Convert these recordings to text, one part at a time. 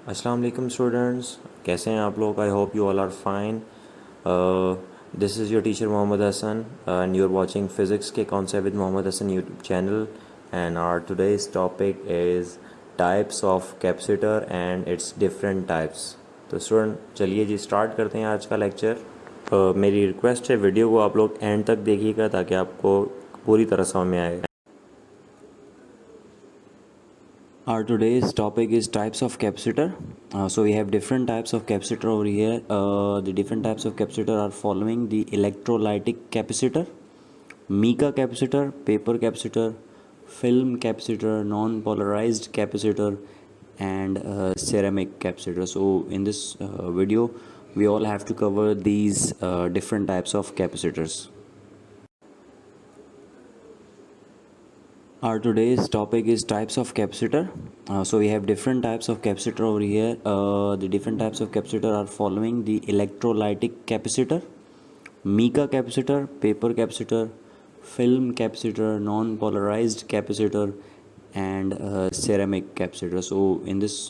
अस्सलाम वालेकुम स्टूडेंट्स, कैसे हैं आप लोग? I hope you all are fine. This is your teacher Mohammad Hasan and you are watching physics के concept with Mohammad Hasan YouTube channel. And our today's topic is types of capacitor and its different types. तो student चलिए जी start करते हैं आज का lecture. मेरी request है वीडियो को आप लोग एंड तक देखिएगा ताकि आपको पूरी तरह समझ में आए. Our today's topic is types of capacitor. So we have different types of capacitor over here. The different types of capacitor are following: the electrolytic capacitor, mica capacitor, paper capacitor, film capacitor, non-polarized capacitor, and ceramic capacitor. So in this video, we all have to cover these different types of capacitors. Our today's topic is types of capacitor. So we have different types of capacitor over here. The different types of capacitor are following: the electrolytic capacitor, mica capacitor, paper capacitor, film capacitor, non-polarized capacitor, and ceramic capacitor. So in this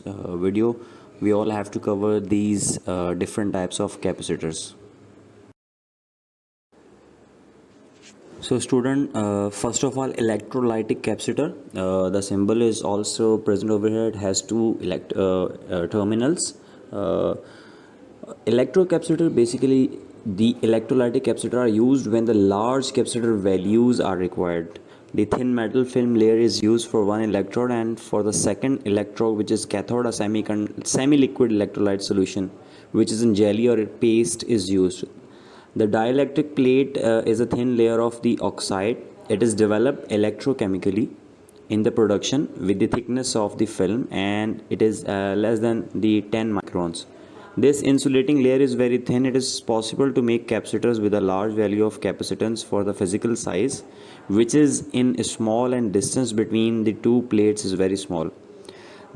video, we all have to cover these different types of capacitors. So student, first of all, electrolytic capacitor. The symbol is also present over here. It has two terminals. Uh, Electrocapacitor, basically the electrolytic capacitor are used when the large capacitor values are required. The thin metal film layer is used for one electrode, and for the second electrode, which is cathode, a semi-liquid electrolyte solution, which is in jelly or paste, is used. The dielectric plate is a thin layer of the oxide. It is developed electrochemically in the production with the thickness of the film, and it is less than the 10 microns. This insulating layer is very thin. It is possible to make capacitors with a large value of capacitance for the physical size, which is in small, and distance between the two plates is very small.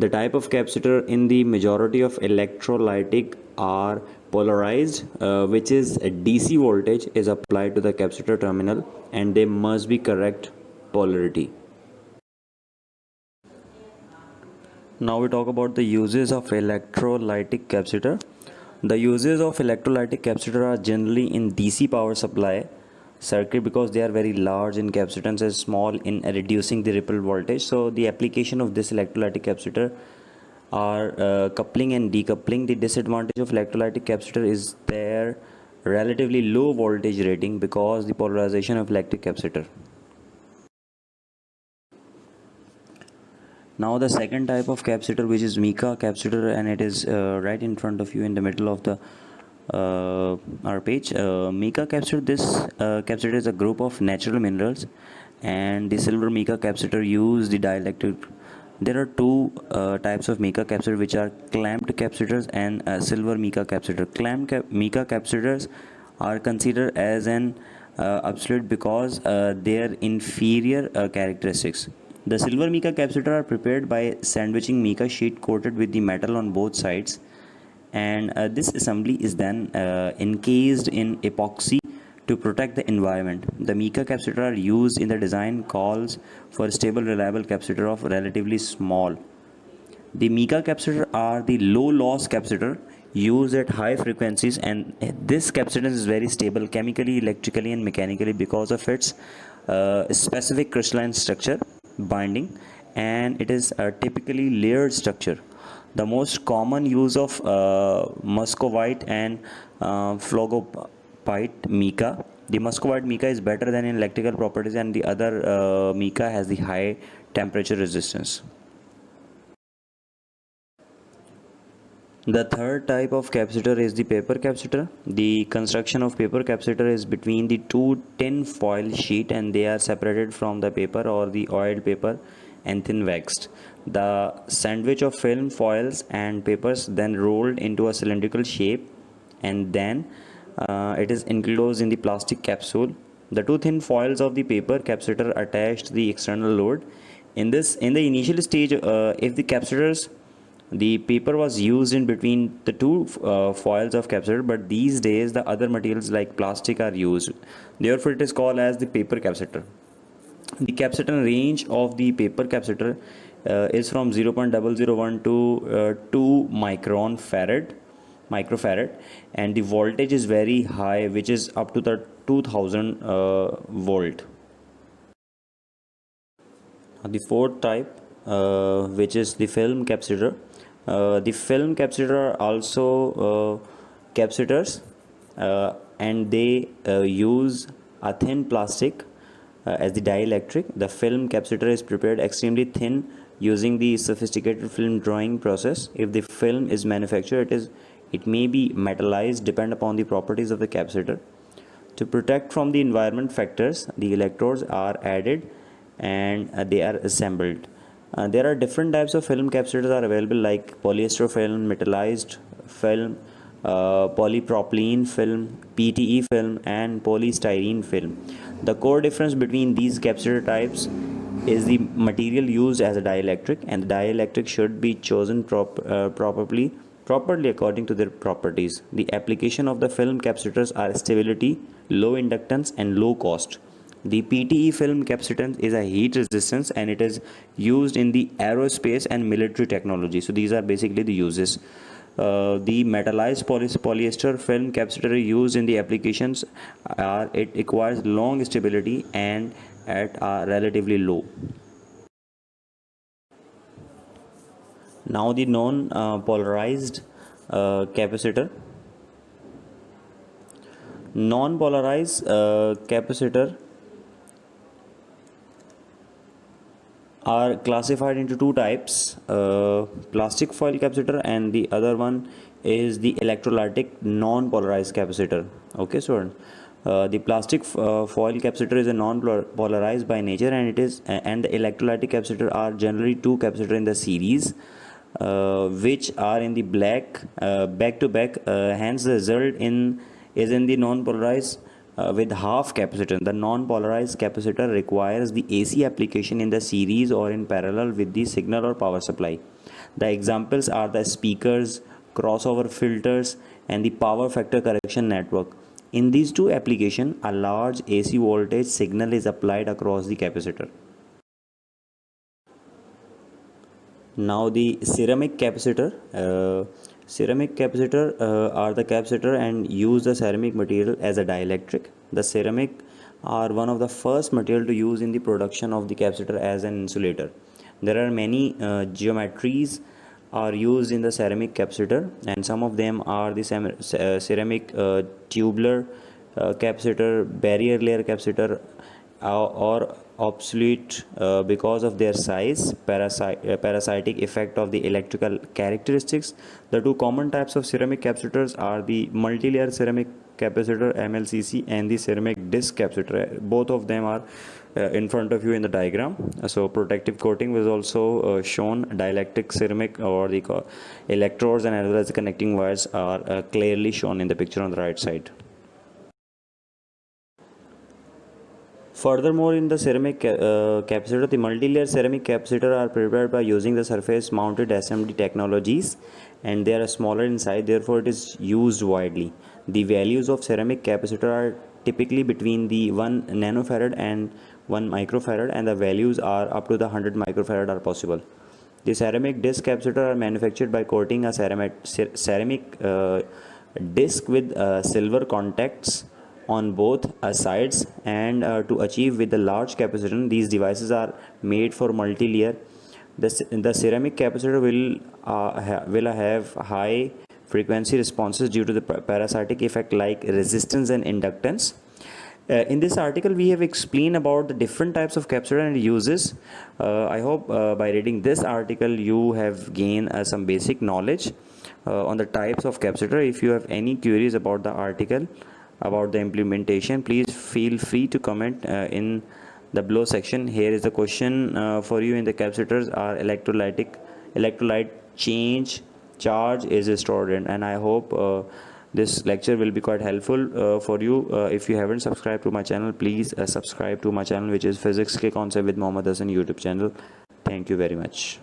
The type of capacitor in the majority of electrolytic are polarized, which is a DC voltage is applied to the capacitor terminal, and they must be correct polarity. Now we talk about the uses of electrolytic capacitor. The uses of electrolytic capacitor are generally in DC power supply circuit because they are very large in capacitance and small in reducing the ripple voltage. So the application of this electrolytic capacitor are coupling and decoupling. The disadvantage of electrolytic capacitor is their relatively low voltage rating because the polarization of electric capacitor. Now the second type of capacitor, which is mica capacitor, and it is right in front of you in the middle of the our page. Mica capacitor, this capacitor is a group of natural minerals, and the silver mica capacitor use the dielectric. There are two types of mica capacitor, which are clamped capacitors and silver mica capacitor. Mica capacitors are considered as an absolute because their inferior characteristics. The silver mica capacitor are prepared by sandwiching mica sheet coated with the metal on both sides, and this assembly is then encased in epoxy to protect the environment. The mica capacitor are used in the design calls for stable reliable capacitor of relatively small. The mica capacitor are the low loss capacitor used at high frequencies, and this capacitance is very stable chemically, electrically, and mechanically because of its specific crystalline structure binding, and it is a typically layered structure. The most common use of muscovite and phlogopite mica. The muscovite mica is better than in electrical properties, and the other mica has the high temperature resistance. The third type of capacitor is the paper capacitor. The construction of paper capacitor is between the two tin foil sheet, and they are separated from the paper or the oiled paper and thin waxed. The sandwich of film foils and papers then rolled into a cylindrical shape, and then it is enclosed in the plastic capsule. The two thin foils of the paper capacitor attached to the external load. In the initial stage, if the capacitors the paper was used in between the two foils of capacitor, but these days the other materials like plastic are used. Therefore, it is called as the paper capacitor. The capacitance range of the paper capacitor is from 0.001 to 2 microfarad, and the voltage is very high, which is up to the 2000 volt. The fourth type, which is the film capacitor. The film capacitor are also capacitors, and they use a thin plastic as the dielectric. The film capacitor is prepared extremely thin using the sophisticated film drawing process. If the film is manufactured, it may be metallized depend upon the properties of the capacitor. To protect from the environment factors, the electrodes are added and they are assembled. There are different types of film capacitors are available, like polyester film, metallized film, polypropylene film, PTE film, and polystyrene film. The core difference between these capacitor types is the material used as a dielectric, and the dielectric should be chosen properly according to their properties. The application of the film capacitors are stability, low inductance, and low cost. The PTE film capacitance is a heat resistance, and it is used in the aerospace and military technology. So these are basically the uses. The metallized polyester film capacitor used in the applications it requires long stability and at a relatively low. Now the non-polarized capacitor. Non-polarized capacitor are classified into two types, plastic foil capacitor, and the other one is the electrolytic non-polarized capacitor. Okay, so the plastic foil capacitor is a non-polarized by nature, and the electrolytic capacitor are generally two capacitors in the series, which are in the back to back. Hence the result is in the non-polarized with half capacitance. The non-polarized capacitor requires the AC application in the series or in parallel with the signal or power supply. The examples are the speakers, crossover filters, and the power factor correction network. In these two applications, a large AC voltage signal is applied across the capacitor. Now the ceramic capacitor. Ceramic capacitor are the capacitor and use the ceramic material as a dielectric. The ceramic are one of the first material to use in the production of the capacitor as an insulator. There are many geometries are used in the ceramic capacitor, and some of them are the ceramic tubular capacitor, barrier layer capacitor, or obsolete because of their size, parasitic effect of the electrical characteristics. The two common types of ceramic capacitors are the multi-layer ceramic capacitor MLCC and the ceramic disc capacitor. Both of them are in front of you in the diagram. So protective coating was also shown. Dielectric ceramic or the electrodes and as well as the connecting wires are clearly shown in the picture on the right side. Furthermore, in the ceramic capacitor, the multi-layer ceramic capacitor are prepared by using the surface mounted assembly technologies, and they are smaller in size, therefore it is used widely. The values of ceramic capacitor are typically between the 1 nanofarad and 1 microfarad, and the values are up to the 100 microfarad are possible. The ceramic disc capacitor are manufactured by coating a ceramic disc with silver contacts on both sides, and to achieve with the large capacitance, these devices are made for multi-layer. The ceramic capacitor will have high frequency responses due to the parasitic effect like resistance and inductance. In this article, we have explained about the different types of capacitor and uses. I hope by reading this article you have gained some basic knowledge on the types of capacitor. If you have any queries about the article, about the implementation, please feel free to comment in the below section. Here is the question for you in the capacitors are electrolyte charge is stored in, and I hope this lecture will be quite helpful for you. If you haven't subscribed to my channel, please subscribe to my channel, which is Physics Ke Concept with Mohammed Hassan YouTube channel. Thank you very much.